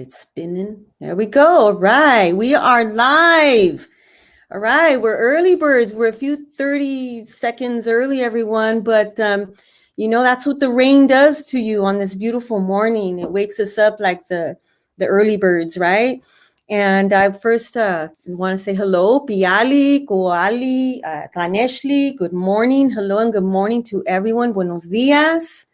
It's spinning. There we go. All right. We are live. All right. We're early birds. We're a few 30 seconds early, everyone. But, that's what the rain does to you on this beautiful morning. It wakes us up like the early birds, right? And I first want to say hello, Piali, Koali, Traneshli. Good morning. Hello and good morning to everyone. Buenos dias.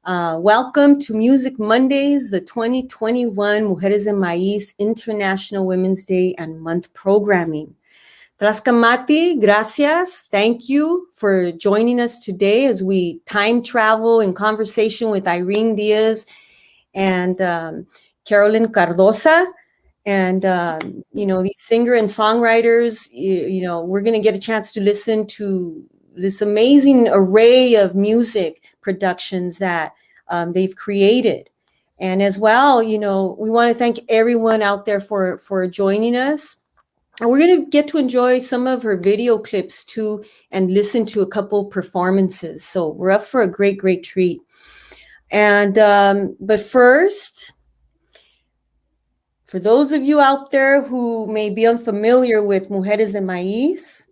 Welcome to Music Mondays, the 2021 Mujeres de Maiz International Women's Day and Month programming. Tlascamati, gracias. Thank you for joining us today as we time travel in conversation with Irene Diaz and Carolyn Cardosa. And, these singer and songwriters, we're going to get a chance to listen to this amazing array of music productions that they've created. And as well, we want to thank everyone out there for joining us. And we're going to get to enjoy some of her video clips too and listen to a couple performances. So we're up for a great, great treat. And but first, for those of you out there who may be unfamiliar with Mujeres de Maiz,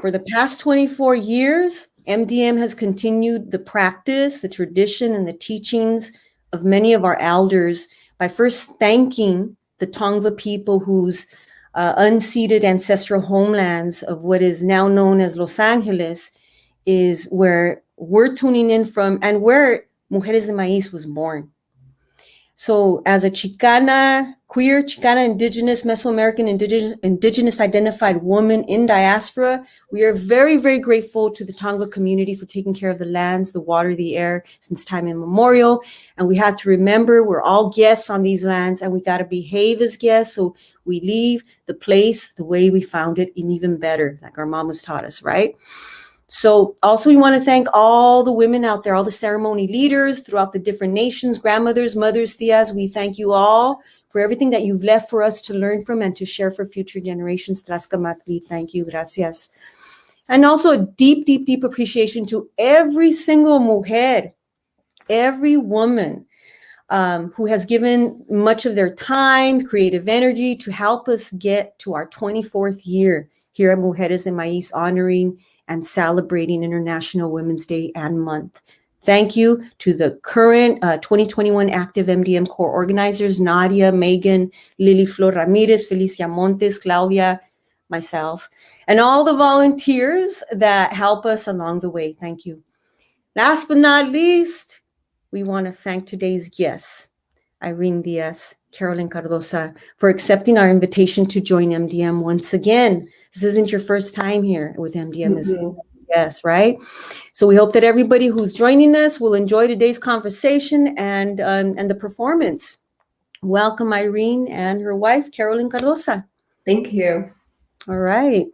for the past 24 years, MDM has continued the practice, the tradition, and the teachings of many of our elders by first thanking the Tongva people whose unceded ancestral homelands of what is now known as Los Angeles is where we're tuning in from and where Mujeres de Maiz was born. So as a Chicana, queer Chicana, indigenous, Mesoamerican, indigenous identified woman in diaspora, we are very, very grateful to the Tongva community for taking care of the lands, the water, the air since time immemorial. And we have to remember we're all guests on these lands and we got to behave as guests. So we leave the place the way we found it and even better, like our mamas taught us, right? So also we want to thank all the women out there, all the ceremony leaders throughout the different nations, grandmothers, mothers, tias. We thank you all for everything that you've left for us to learn from and to share for future generations. Tlaxcamatli, thank you, gracias. And also a deep, deep, deep appreciation to every single mujer, every woman who has given much of their time, creative energy to help us get to our 24th year here at Mujeres de Maiz, honoring and celebrating International Women's Day and Month. Thank you to the current 2021 active MDM core organizers, Nadia, Megan, Lily Flor Ramirez, Felicia Montes, Claudia, myself, and all the volunteers that help us along the way. Thank you. Last but not least, we want to thank today's guests, Irene Diaz, Carolyn Cardosa, for accepting our invitation to join MDM once again. This isn't your first time here with MDM, yes, right? So we hope that everybody who's joining us will enjoy today's conversation and the performance. Welcome, Irene and her wife, Carolyn Cardosa. Thank you. All right.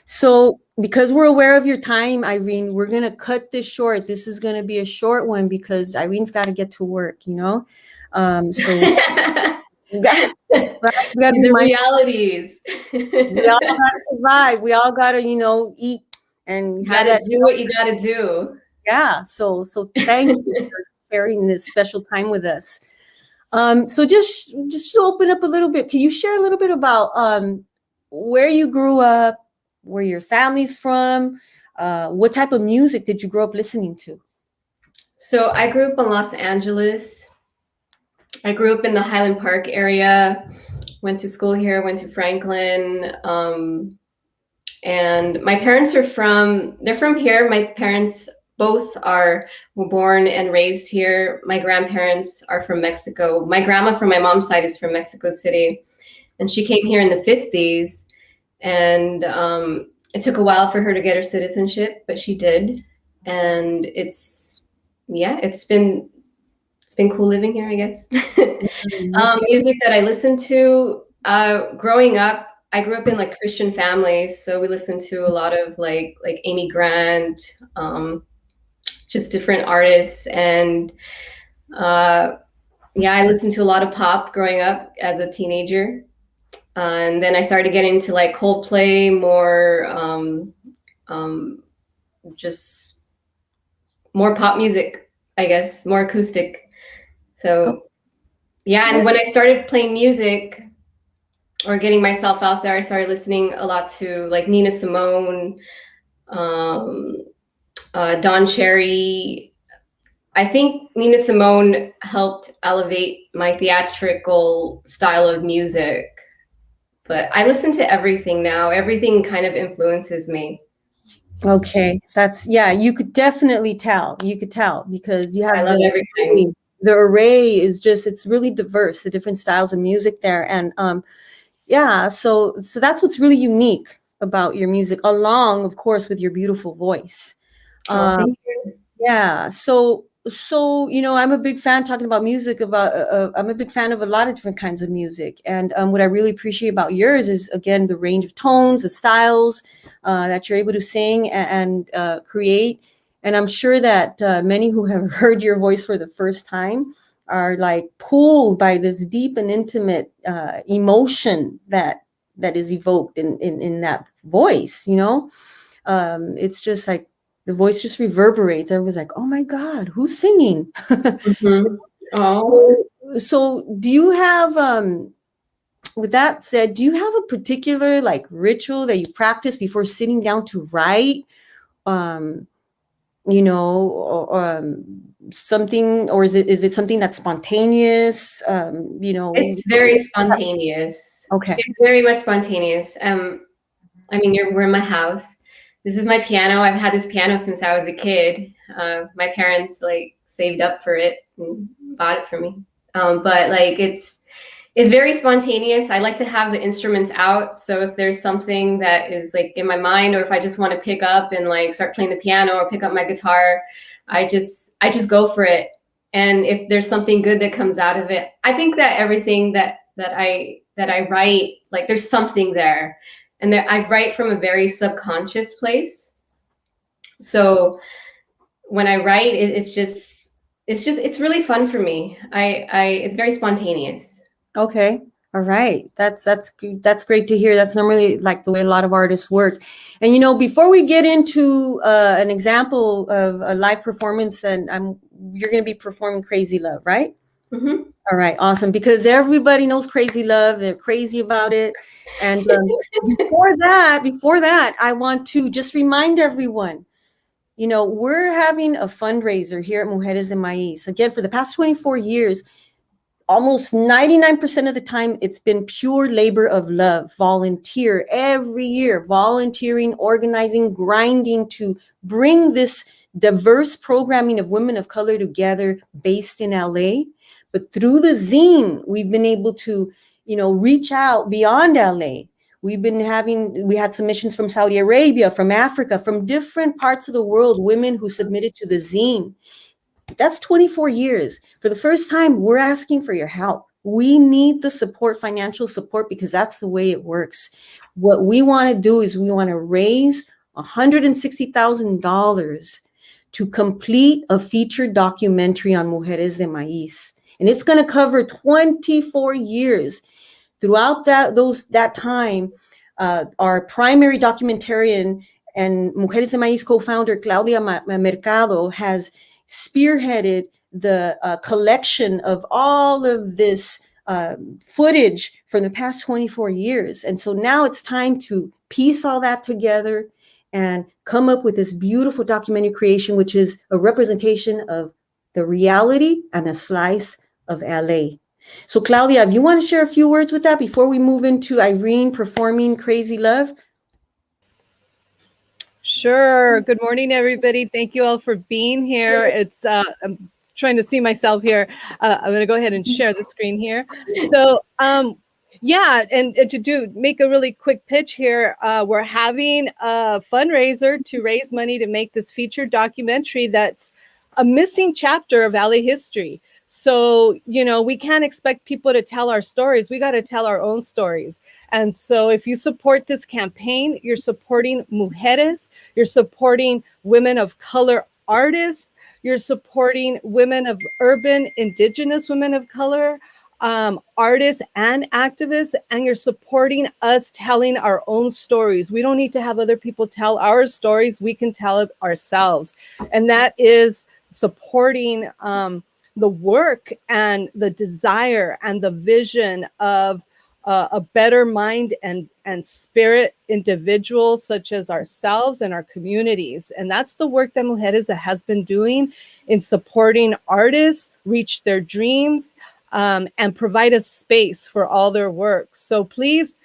So because we're aware of your time, Irene, we're going to cut this short. This is going to be a short one because Irene's got to get to work, So we got These are realities. We all got to survive. We all got to, eat and you got to do what you got to do. Yeah. So thank you for sharing this special time with us. So just to open up a little bit, can you share a little bit about where you grew up, where your family's from, what type of music did you grow up listening to? So I grew up in Los Angeles. I grew up in the Highland Park area, went to school here, went to Franklin. And my parents they're from here. My parents both were born and raised here. My grandparents are from Mexico. My grandma from my mom's side is from Mexico City. And she came here in the 50s. And it took a while for her to get her citizenship, but she did. And it's been cool living here, I guess. Music that I listened to growing up, I grew up in like Christian families, so we listened to a lot of like Amy Grant, just different artists, and I listened to a lot of pop growing up as a teenager, and then I started getting into like Coldplay, more just more pop music, I guess, more acoustic. So Yeah, and when I started playing music or getting myself out there, I started listening a lot to like Nina Simone, Don Cherry. I think Nina Simone helped elevate my theatrical style of music. But I listen to everything now. Everything kind of influences me. Okay, that's, yeah, you could definitely tell. You could tell because you I have love everything. the array is just, it's really diverse, the different styles of music there. And yeah, so that's what's really unique about your music, along, of course, with your beautiful voice. Oh, Um, thank you. yeah, so I'm a big fan talking about music. I'm a big fan of a lot of different kinds of music, and what I really appreciate about yours is again the range of tones, the styles that you're able to sing and create. And I'm sure that many who have heard your voice for the first time are like pulled by this deep and intimate emotion that is evoked in that voice. It's just like the voice just reverberates. Everyone's like, "Oh my God, who's singing?" Mm-hmm. Oh, So do you have, with that said, do you have a particular like ritual that you practice before sitting down to write? Um, something, or is it something that's spontaneous? it's very spontaneous. Okay. It's very much spontaneous. I mean, we're in my house. This is my piano. I've had this piano since I was a kid. My parents like saved up for it and bought it for me. But like it's very spontaneous. I like to have the instruments out. So if there's something that is like in my mind, or if I just want to pick up and like start playing the piano or pick up my guitar, I just go for it. And if there's something good that comes out of it, I think that everything that I write, like there's something there. And there, I write from a very subconscious place. So when I write, it's really fun for me. It's very spontaneous. Okay. All right. That's great to hear. That's normally like the way a lot of artists work. And before we get into an example of a live performance, and you're going to be performing Crazy Love, right? Mm-hmm. All right, awesome. Because everybody knows Crazy Love. They're crazy about it. And before that, I want to just remind everyone, we're having a fundraiser here at Mujeres de Maiz. Again, for the past 24 years, almost 99% of the time, it's been pure labor of love, volunteer every year, volunteering, organizing, grinding to bring this diverse programming of women of color together based in LA. But through the zine, we've been able to, reach out beyond LA. We had submissions from Saudi Arabia, from Africa, from different parts of the world, women who submitted to the zine. That's 24 years. For the first time, we're asking for your help. We need the support, financial support, because that's the way it works. What we want to do is we want to raise $160,000 to complete a featured documentary on Mujeres de Maiz. And it's going to cover 24 years. Throughout that time, our primary documentarian and Mujeres de Maiz co-founder, Claudia Mercado, has spearheaded the collection of all of this footage from the past 24 years. And so now it's time to piece all that together and come up with this beautiful documentary creation, which is a representation of the reality and a slice of LA. So Claudia, if you want to share a few words with that before we move into Irene performing Crazy Love. Sure. Good morning, everybody. Thank you all for being here. It's I'm trying to see myself here. I'm going to go ahead and share the screen here. So, yeah, and to make a really quick pitch here, we're having a fundraiser to raise money to make this featured documentary that's a missing chapter of LA history. So, we can't expect people to tell our stories. We got to tell our own stories. And so if you support this campaign, you're supporting mujeres, you're supporting women of color artists, you're supporting women of urban, indigenous women of color, artists and activists, and you're supporting us telling our own stories. We don't need to have other people tell our stories. We can tell it ourselves. And that is supporting the work and the desire and the vision of a better mind and spirit individual such as ourselves and our communities. And that's the work that Mujeres has been doing in supporting artists reach their dreams, and provide a space for all their work. So please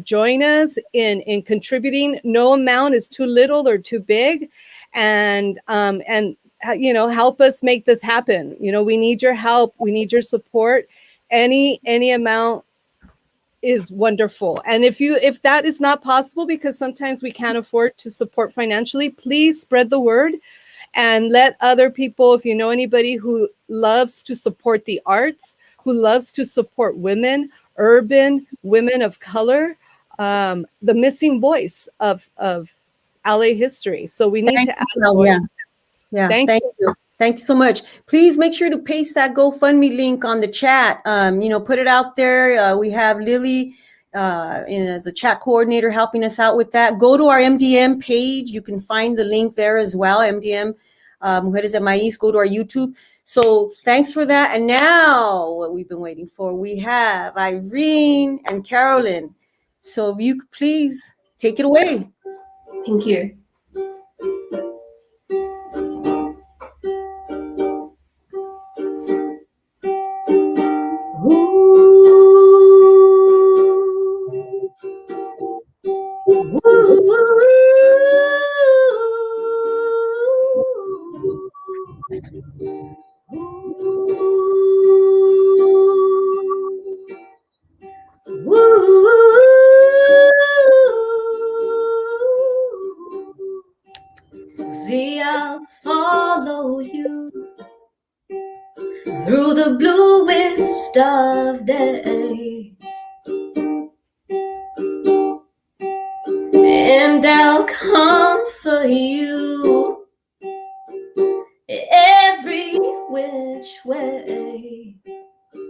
join us in contributing. No amount is too little or too big, and help us make this happen. We need your help. We need your support. Any amount is wonderful. And if that is not possible, because sometimes we can't afford to support financially, please spread the word and let other people, if you know anybody who loves to support the arts, who loves to support women, urban women of color, the missing voice of LA history. So we need to add voice. Yeah. Thank you. Thank you so much. Please make sure to paste that GoFundMe link on the chat. Put it out there. We have Lily as a chat coordinator helping us out with that. Go to our MDM page. You can find the link there as well. MDM, Mujeres de Maiz. Go to our YouTube. So thanks for that. And now what we've been waiting for, we have Irene and Carolyn. So if you could please take it away. Thank you. See, I'll follow you through the bluest of days, and I'll comfort you every which way.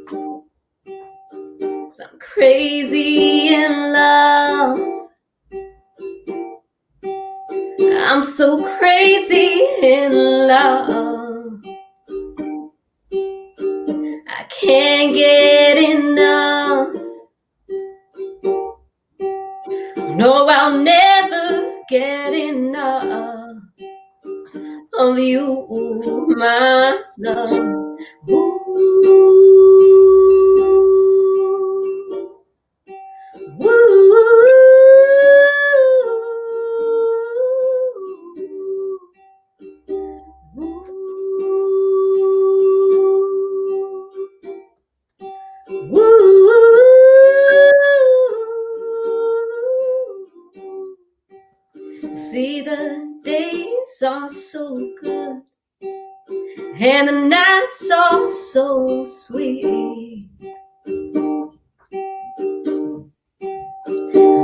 'Cause I'm crazy in love. I'm so crazy in love. I can't get enough. No, I'll never get enough of you, my love. See, the days are so good and the nights are so sweet.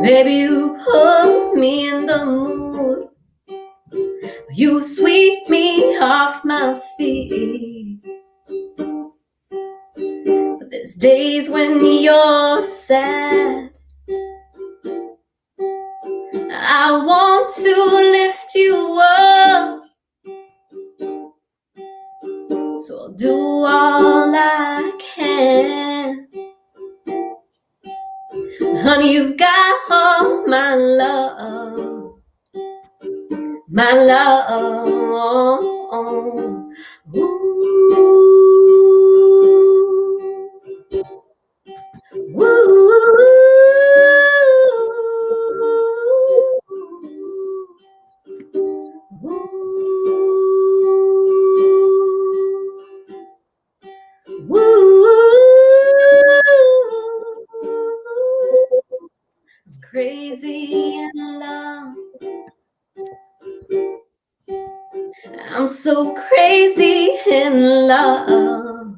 Maybe you put me in the mood, you sweep me off my feet. But there's days when you're sad, I want to lift you up, so I'll do all I can. Honey, you've got all my love, my love. Ooh. Crazy in love. I'm so crazy in love.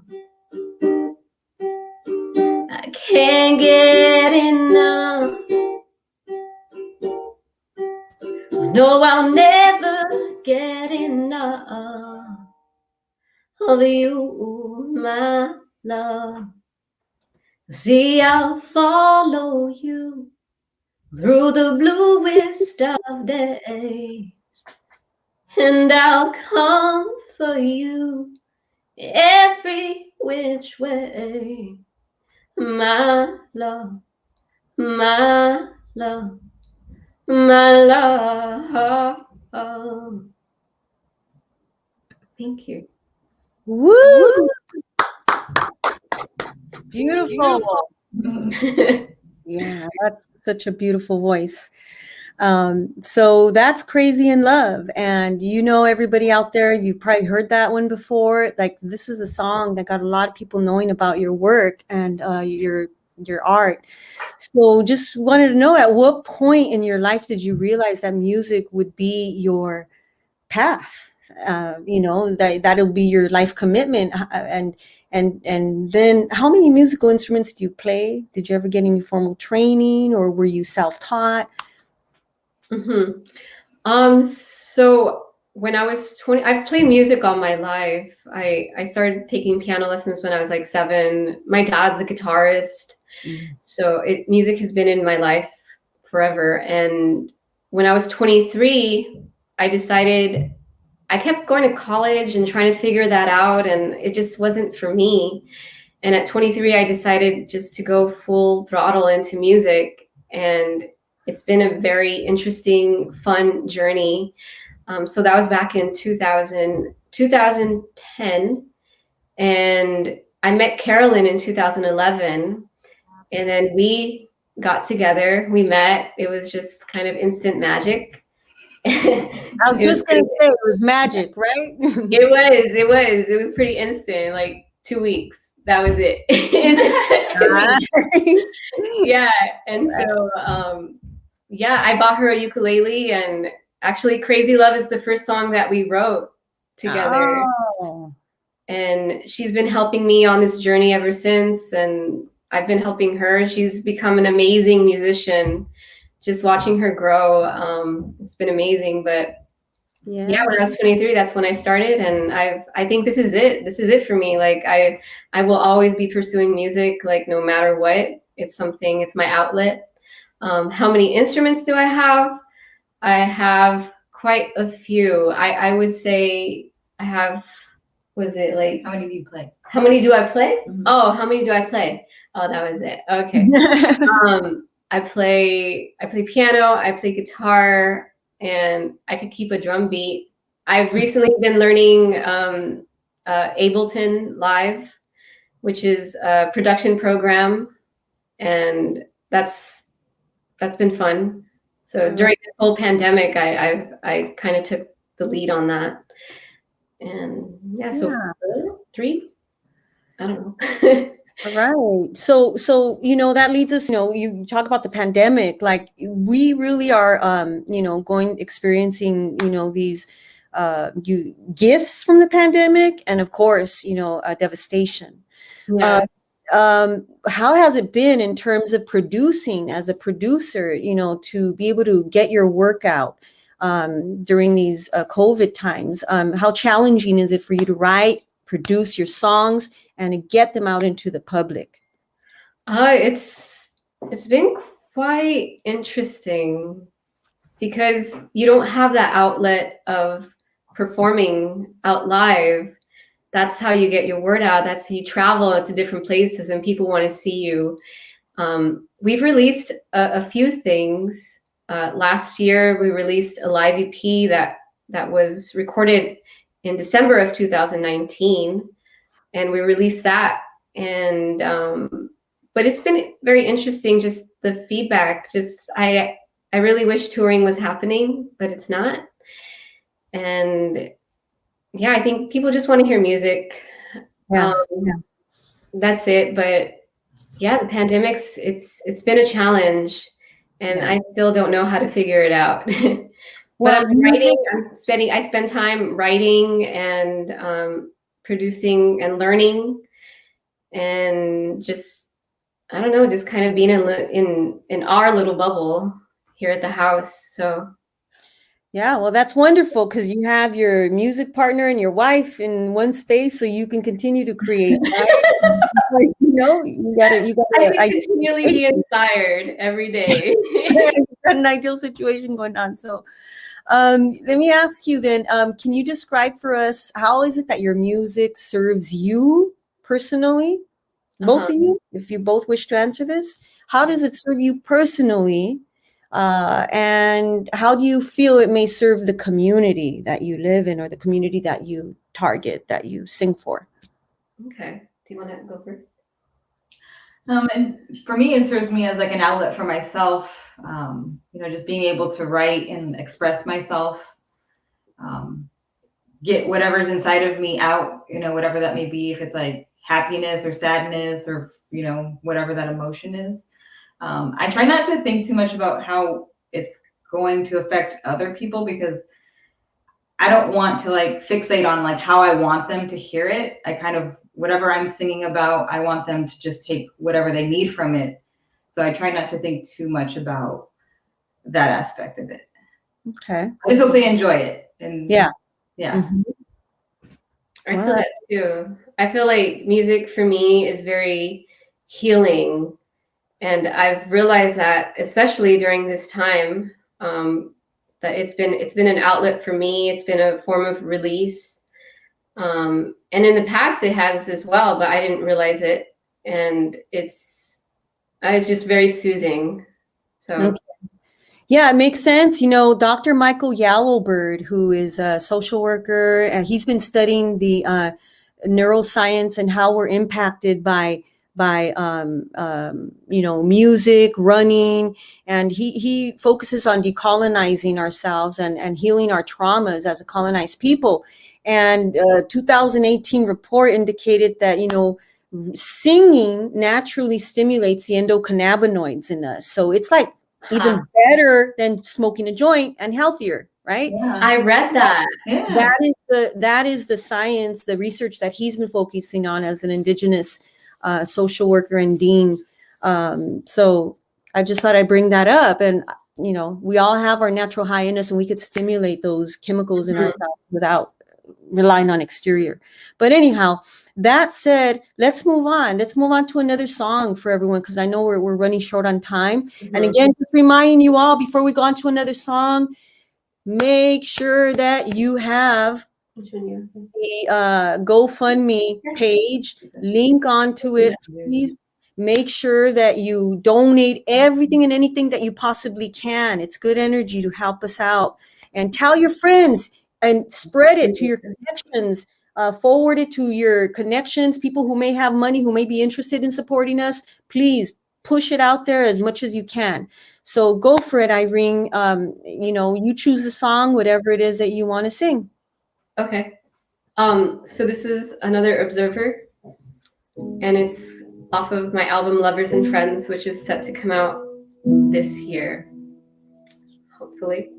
I can't get enough. No, I'll never get enough of you, my love. See, I'll follow you through the bluest of days, and I'll comfort you every which way. My love, my love, my love. Thank you. Woo! Beautiful. Yeah, that's such a beautiful voice. So that's Crazy in Love. And everybody out there, you probably heard that one before. Like, this is a song that got a lot of people knowing about your work and your art. So just wanted to know, at what point in your life did you realize that music would be your path? That'll be your life commitment. And then, how many musical instruments do you play? Did you ever get any formal training, or were you self-taught? So when I was 20, I've played music all my life. I started taking piano lessons when I was like 7. My dad's a guitarist. So music has been in my life forever. And when I was 23, I decided, I kept going to college and trying to figure that out, and it just wasn't for me. And at 23, I decided just to go full throttle into music. And it's been a very interesting, fun journey. So that was back in 2010. And I met Carolyn in 2011. And then we got together, we met. It was just kind of instant magic. I was just going to say, it was magic, right? It was pretty instant, like 2 weeks. That was it. It just took 2 weeks. Yeah. And so, I bought her a ukulele, and actually Crazy Love is the first song that we wrote together. Oh. And she's been helping me on this journey ever since. And I've been helping her. She's become an amazing musician. Just watching her grow, it's been amazing. But when I was 23, that's when I started, and I think this is it. This is it for me. Like, I will always be pursuing music, like, no matter what. It's my outlet. How many instruments do I have? I have quite a few. I would say I have, like, how many do you play? How many do I play? Mm-hmm. Oh, how many do I play? Oh, that was it. Okay. I play piano, I play guitar, and I could keep a drum beat. I've recently been learning Ableton Live, which is a production program, and that's been fun. So during this whole pandemic, I kind of took the lead on that. And so 3, I don't know. All right. So, that leads us, you talk about the pandemic, like, we really are, experiencing, these gifts from the pandemic, and of course, devastation. Yeah. How has it been in terms of producing as a producer, to be able to get your work out during these COVID times? How challenging is it for you to write, produce your songs, and to get them out into the public? It's been quite interesting, because you don't have that outlet of performing out live. That's how you get your word out. That's how you travel to different places and people want to see you. We've released a few things. Last year, we released a live EP that was recorded in December of 2019, and we released that. And but it's been very interesting, just the feedback. I really wish touring was happening, but it's not. And I think people just want to hear music. That's it. But the pandemic's it's been a challenge, and I still don't know how to figure it out. But I spend time writing and producing and learning, and just, I don't know, just kind of being in our little bubble here at the house. So yeah, well, that's wonderful, because you have your music partner and your wife in one space, so you can continue to create. Right? like, you gotta. I can continually be inspired every day. You've got an ideal situation going on. So, let me ask you then. Can you describe for us how is it that your music serves you personally? Both of you, if you both wish to answer this, how does it serve you personally? And how do you feel it may serve the community that you live in or the community that you target, that you sing for? Okay. Do you want to go first? And for me, it serves me as like an outlet for myself. Just being able to write and express myself, get whatever's inside of me out, whatever that may be, if it's like happiness or sadness or, whatever that emotion is. I try not to think too much about how it's going to affect other people, because I don't want to like fixate on like how I want them to hear it. I kind of, whatever I'm singing about, I want them to just take whatever they need from it. So I try not to think too much about that aspect of it. Okay. I just hope they enjoy it. And yeah. Mm-hmm. I feel that too. I feel like music for me is very healing. And I've realized that, especially during this time, that it's been an outlet for me. It's been a form of release. And in the past it has as well, but I didn't realize it. And it's just very soothing. So. Okay. Yeah, it makes sense. Dr. Michael Yellowbird, who is a social worker, he's been studying the neuroscience and how we're impacted by music, running, and he focuses on decolonizing ourselves and healing our traumas as a colonized people. And 2018 report indicated that singing naturally stimulates the endocannabinoids in us, so it's like even better than smoking a joint and healthier, right? Yeah. I read that. Yeah. That is the science, the research that he's been focusing on as an Indigenous social worker and dean. So I just thought I'd bring that up. And we all have our natural high in us, and we could stimulate those chemicals in ourselves without relying on exterior. But anyhow, that said, let's move on. Let's move on to another song for everyone, because I know we're running short on time. Mm-hmm. And again, just reminding you all before we go on to another song, make sure that you have the GoFundMe page, link onto it. Please make sure that you donate everything and anything that you possibly can. It's good energy to help us out. And tell your friends and spread it to your connections. Forward it to your connections, people who may have money, who may be interested in supporting us. Please push it out there as much as you can. So go for it, Irene. You choose a song, whatever it is that you want to sing. Okay. So this is Another Observer, and it's off of my album Lovers and Friends, which is set to come out this year, hopefully.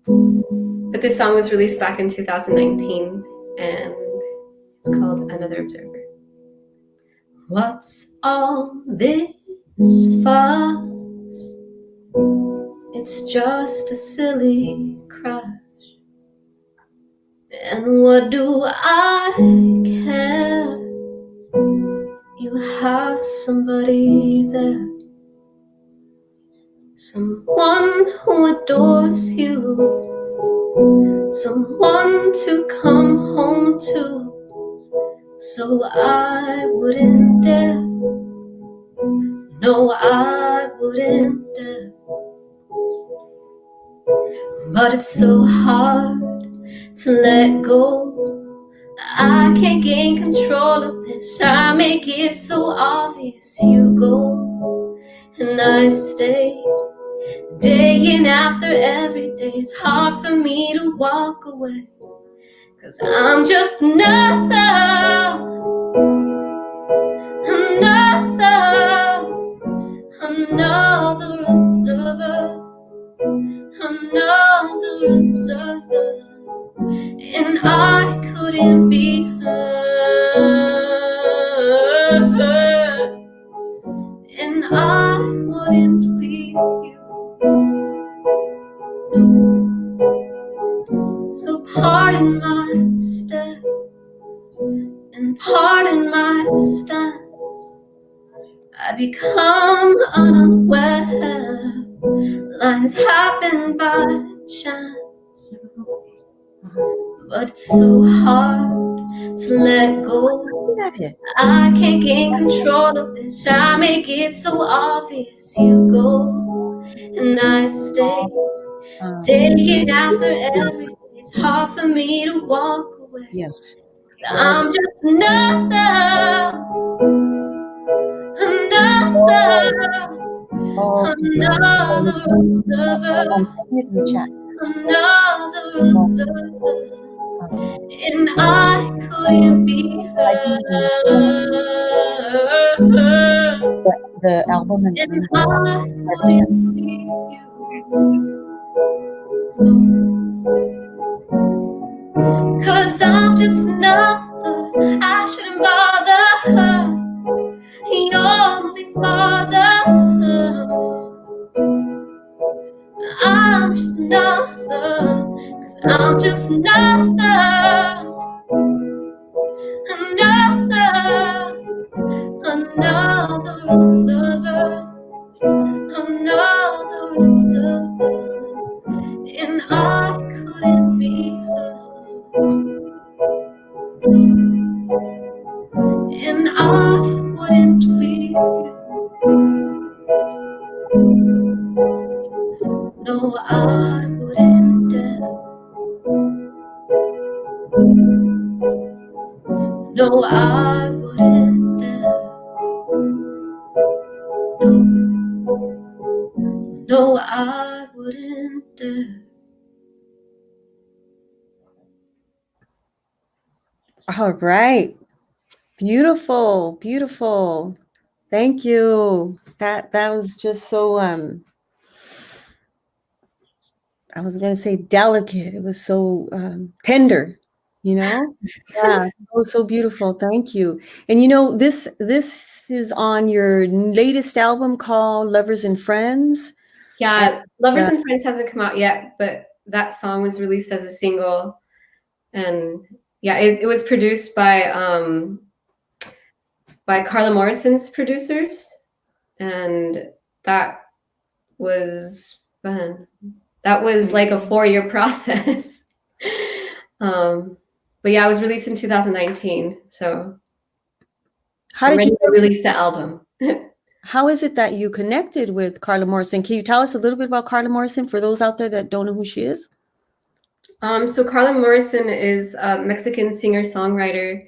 But this song was released back in 2019, and it's called Another Observer. What's all this fuss? It's just a silly crush. And what do I care? You have somebody there, someone who adores you, someone to come home to. So I wouldn't dare, no, I wouldn't dare. But it's so hard to let go. I can't gain control of this. I make it so obvious. You go and I stay, day in after every day. It's hard for me to walk away, 'cause I'm just another observer, another observer. And I couldn't be her, and I wouldn't please you, no. So pardon my step, and And pardon my stance, I become unaware. Lines happen by chance, but it's so hard to let go. I can't gain control of this. I make it so obvious. You go and I stay. Day after every day, it's hard for me to walk away. Yes. I'm just another observer, another observer, and I couldn't be her. The album And I couldn't be you. 'Cause I'm just another, I shouldn't bother her. You're moving farther. I'm just another, 'cause I'm just another observer, another observer, and I couldn't be her. And I wouldn't please you. No, I wouldn't dare. No, I wouldn't dare. No, I wouldn't dare. All right. Beautiful, beautiful. Thank you. That was just so I was gonna say delicate. It was so tender, you know? Yeah, so beautiful. Thank you. And you know, this is on your latest album called Lovers and Friends. Yeah, Lovers and Friends hasn't come out yet, but that song was released as a single. And yeah, it was produced by Carla Morrison's producers. And that was fun. That was like a 4-year process. But yeah, it was released in 2019. So how did you release the album? How is it that you connected with Carla Morrison? Can you tell us a little bit about Carla Morrison for those out there that don't know who she is? So Carla Morrison is a Mexican singer-songwriter,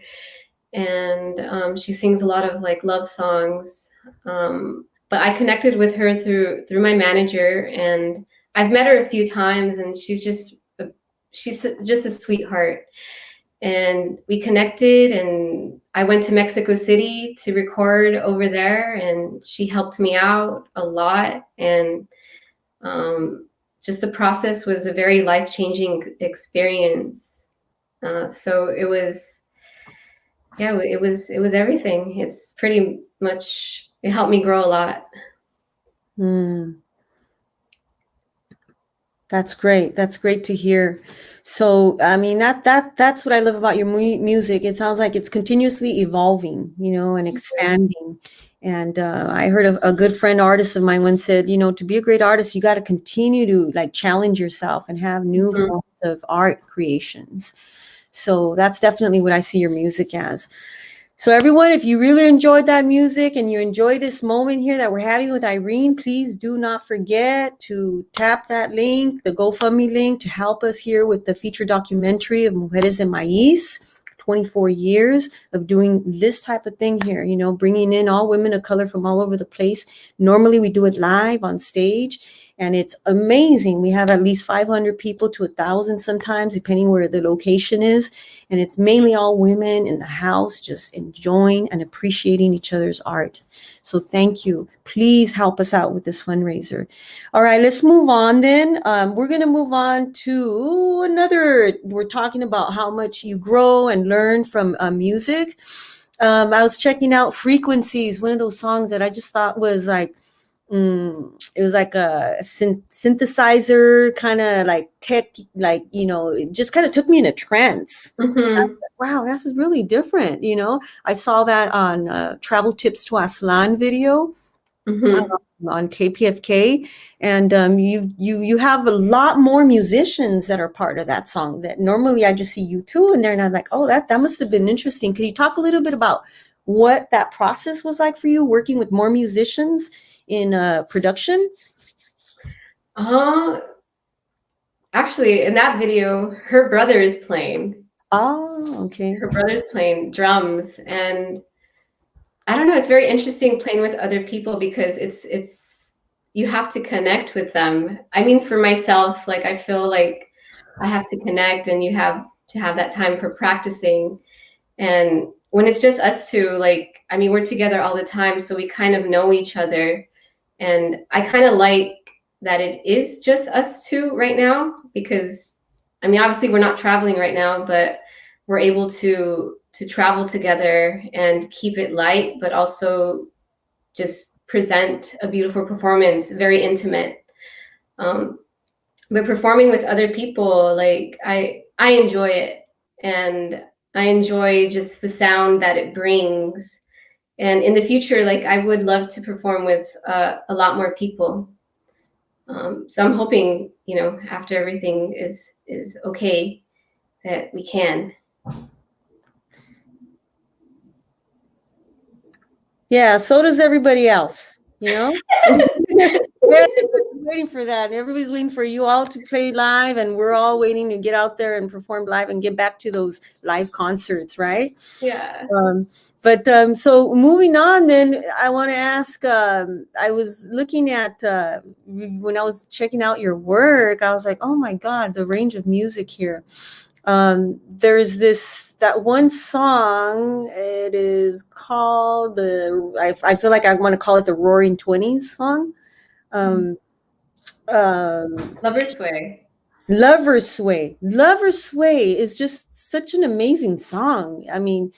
and she sings a lot of like love songs. But I connected with her through my manager, and I've met her a few times, and she's just a sweetheart. And we connected, and I went to Mexico City to record over there, and she helped me out a lot. And just the process was a very life-changing experience. So it was, yeah, it was everything. It's pretty much, it helped me grow a lot. That's great. That's great to hear. So, I mean, that's what I love about your music. It sounds like it's continuously evolving, you know, and expanding. And I heard a good friend artist of mine once said, you know, to be a great artist, you got to continue to like challenge yourself and have new forms of art creations. So that's definitely what I see your music as. So everyone, if you really enjoyed that music and you enjoy this moment here that we're having with Irene, please do not forget to tap that link, the GoFundMe link, to help us here with the feature documentary of Mujeres de Maiz, 24 years of doing this type of thing here, you know, bringing in all women of color from all over the place. Normally we do it live on stage, and it's amazing. We have at least 500 people to 1,000 sometimes, depending where the location is. And it's mainly all women in the house just enjoying and appreciating each other's art. So thank you. Please help us out with this fundraiser. All right, let's move on then. We're going to move on to another. We're talking about how much you grow and learn from music. I was checking out Frequencies, one of those songs that I just thought was like it was like a synthesizer kind of like tech, like, it just kind of took me in a trance. Mm-hmm. Wow, this is really different. I saw that on Travel Tips to Aslan video Mm-hmm. on KPFK, and you have a lot more musicians that are part of that song that normally I just see you two in there, and I'm like, oh, that must have been interesting. Could you talk a little bit about what that process was like for you, working with more musicians in production? Actually, in that video, her brother is playing. Oh, okay. Her brother's playing drums, and I don't know, it's very interesting playing with other people because it's you have to connect with them. I mean, for myself, like I feel like I have to connect and you have to have that time for practicing. And when it's just us two, like, I mean, we're together all the time, so we kind of know each other. And I kind of like that it is just us two right now because, I mean, obviously we're not traveling right now, but we're able to travel together and keep it light, but also just present a beautiful performance, very intimate. But performing with other people, like I enjoy it, and I enjoy just the sound that it brings. And in the future, like I would love to perform with a lot more people. So I'm hoping, after everything is okay, that we can. Yeah, so does everybody else, waiting for that. Everybody's waiting for you all to play live, and we're all waiting to get out there and perform live and get back to those live concerts, right? Yeah. So moving on, then I want to ask, I was looking at, when I was checking out your work, I was like, oh my God, the range of music here. There's that one song, it is called I feel like I want to call it the Roaring 20s song. Lover's Way. Lover's Sway is just such an amazing song. I mean,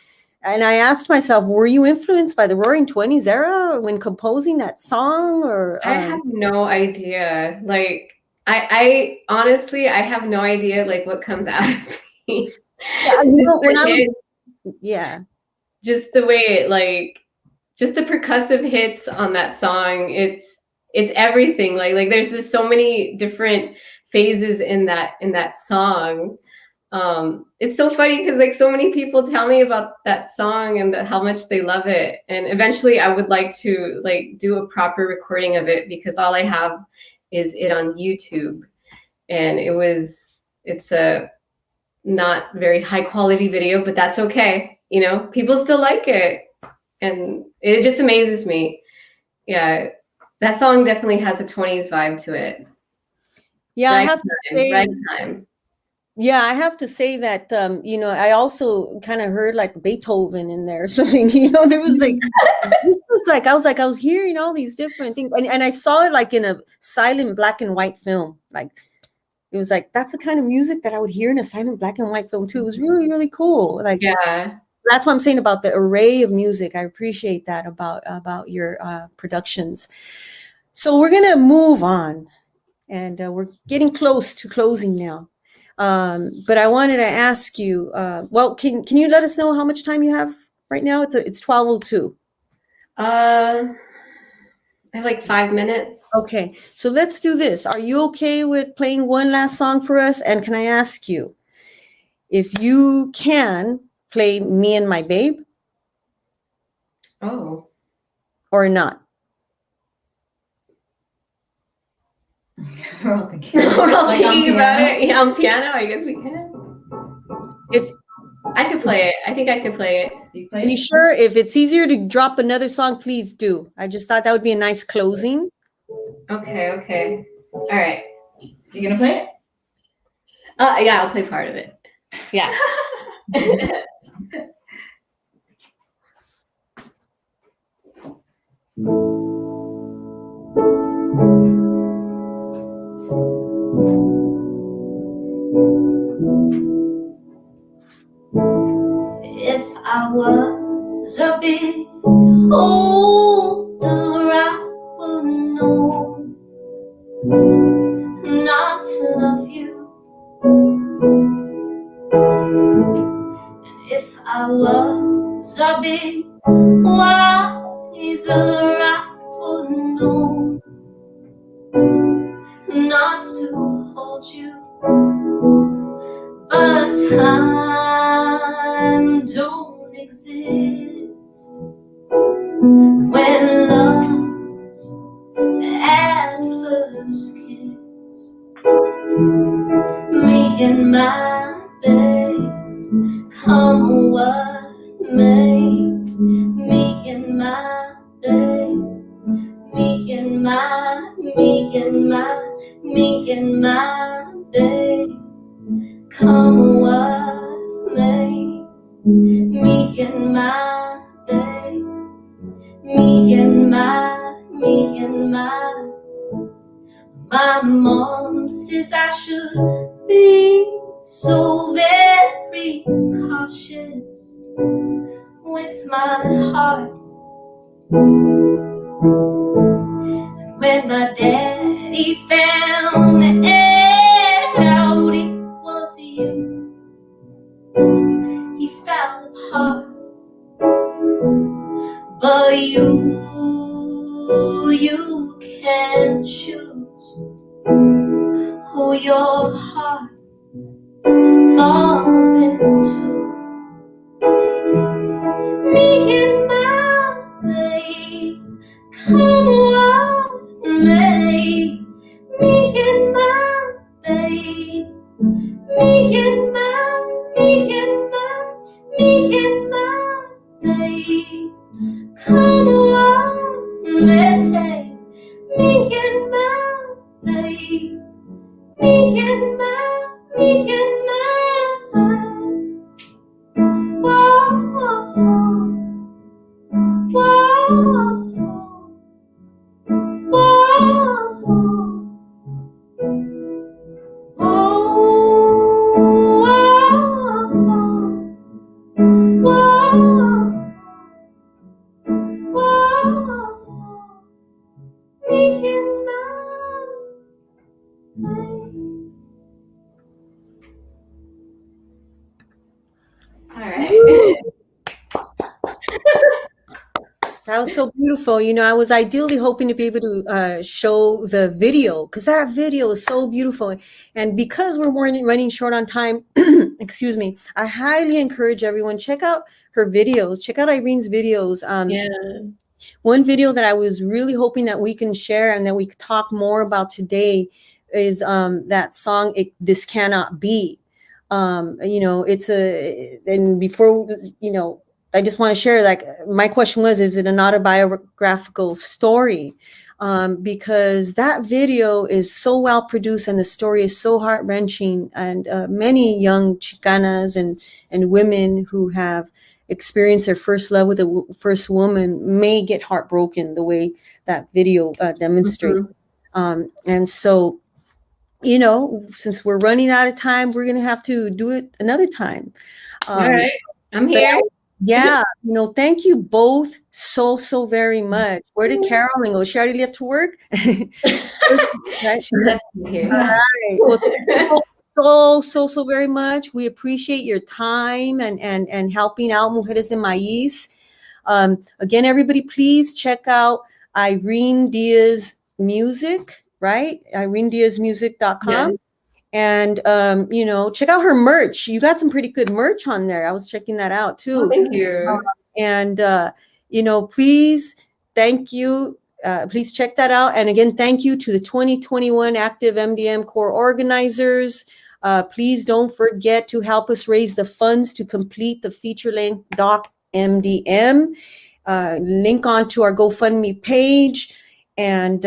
and I asked myself, were you influenced by the Roaring 20s era when composing that song? Or I have no idea. Like I honestly, I have no idea like what comes out of me. Yeah, just the way it just the percussive hits on that song, it's everything. Like there's just so many different phases in that song. It's so funny because like so many people tell me about that song and how much they love it, and eventually I would like to like do a proper recording of it because all I have is it on YouTube, and it's a not very high quality video, but that's okay. People still like it, and it just amazes me. Yeah, that song definitely has a 20s vibe to it. Yeah, I have Ragtime. Yeah, I have to say that, I also kind of heard like Beethoven in there or something, there was like, this was like, I was hearing all these different things. And I saw it like in a silent black and white film. Like, it was like, that's the kind of music that I would hear in a silent black and white film too. It was really, really cool. Like, yeah, that's what I'm saying about the array of music. I appreciate that about your productions. So we're going to move on, and we're getting close to closing now. But I wanted to ask you, well, can you let us know how much time you have right now? It's 12:02. I have like 5 minutes. Okay, so let's do this. Are you okay with playing one last song for us? And can I ask you if you can play Me and My Babe? Oh. Or not? We're all thinking about it. Yeah, on piano, I guess we can. If I could play it. I think I could play it. Are you sure? If it's easier to drop another song, please do. I just thought that would be a nice closing. Okay. All right. You gonna play it? Yeah, I'll play part of it. Yeah. If I was a bit older, I would know hold you, but time don't exist when love's at first kiss. Me and my babe, come what may. Me and my babe, me and my babe, come what may. Me and my babe, me and my. My mom says I should be so very cautious with my heart. When my daddy found out it was you, he fell apart. But you can choose who your heart falls into. Me and my babe, come what may. Me and my babe, me and my babe, come what may. Me and my babe, me and my. Whoa, all right. That was so beautiful. You know, I was ideally hoping to be able to show the video because that video is so beautiful. And because we're running short on time, excuse me, I highly encourage everyone, check out her videos. Check out Irene's videos. One video that I was really hoping that we can share and that we could talk more about today is that song, This Cannot Be. You know, and before, you know, I just want to share, like, my question was, is it an autobiographical story? Because that video is so well produced and the story is so heart-wrenching, and many young Chicanas and women who have experienced their first love with a first woman may get heartbroken the way that video demonstrates. And so, you know, since we're running out of time, we're going to have to do it another time. All right. I'm here. Yeah, you know, thank you both so very much. Where did Carolyn go? She already left to work? She's definitely here. All right. Well, thank you so very much. We appreciate your time and helping out Mujeres de Maiz. Again, everybody, please check out Irene Diaz music, right? IreneDiazmusic.com. Yeah. And, you know, check out her merch. You got some pretty good merch on there. I was checking that out too. Oh, thank you. And, you know, please, thank you. Please check that out. And again, thank you to the 2021 Active MDM Core organizers. Please don't forget to help us raise the funds to complete the feature-length doc MDM. Link onto our GoFundMe page. And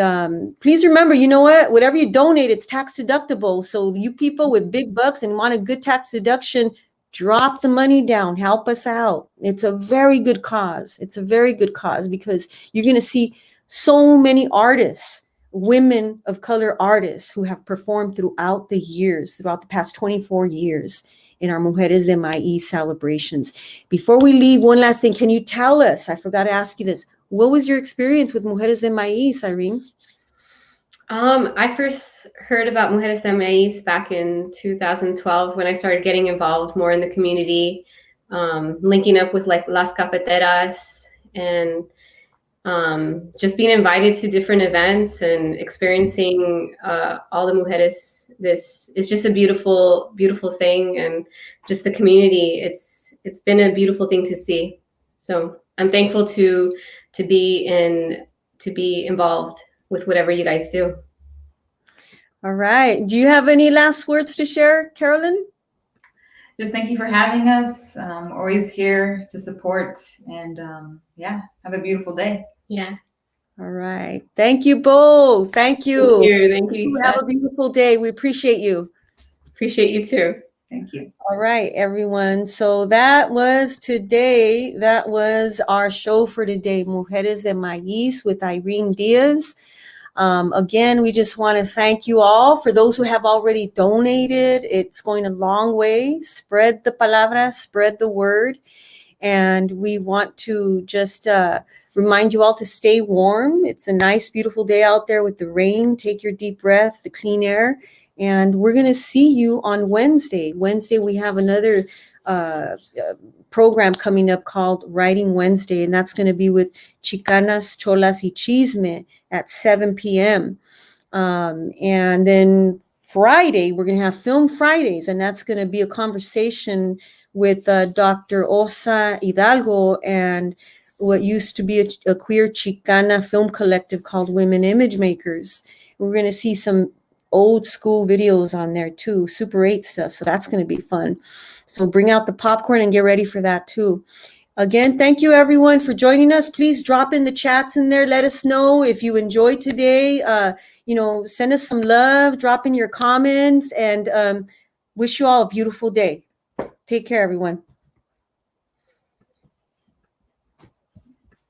please remember, you know what? Whatever you donate, it's tax deductible. So you people with big bucks and want a good tax deduction, drop the money down. Help us out. It's a very good cause. It's a very good cause because you're going to see so many artists, women of color artists who have performed throughout the years, throughout the past 24 years in our Mujeres de Maiz celebrations. Before we leave, one last thing. Can you tell us, I forgot to ask you this, what was your experience with Mujeres de Maiz, Irene? I first heard about Mujeres de Maiz back in 2012 when I started getting involved more in the community, linking up with like Las Cafeteras and just being invited to different events and experiencing all the mujeres. This is just a beautiful, beautiful thing, and just the community. It's been a beautiful thing to see. So I'm thankful to be involved with whatever you guys do. All right. Do you have any last words to share, Carolyn? Just thank you for having us. Always here to support, and yeah, have a beautiful day. Yeah. All right. Thank you both. Thank you. Thank you. Have a beautiful day. We appreciate you. Appreciate you too. Thank you. All right, everyone. So that was today. That was our show for today, Mujeres de Maiz with Irene Diaz. Again, we just want to thank you all. For those who have already donated, it's going a long way. Spread the palabra, spread the word. And we want to just remind you all to stay warm. It's a nice, beautiful day out there with the rain. Take your deep breath, the clean air. And we're going to see you on Wednesday. Wednesday, we have another program coming up called Writing Wednesday, and that's going to be with Chicanas, Cholas y Chisme at 7 p.m. And then Friday, we're going to have Film Fridays, and that's going to be a conversation with Dr. Osa Hidalgo and what used to be a queer Chicana film collective called Women Image Makers. We're going to see some old school videos on there too, Super 8 stuff. So that's going to be fun. So bring out the popcorn and get ready for that too. Again, thank you everyone for joining us. Please drop in the chats in there. Let us know if you enjoyed today. Send us some love, drop in your comments, and wish you all a beautiful day. Take care, everyone.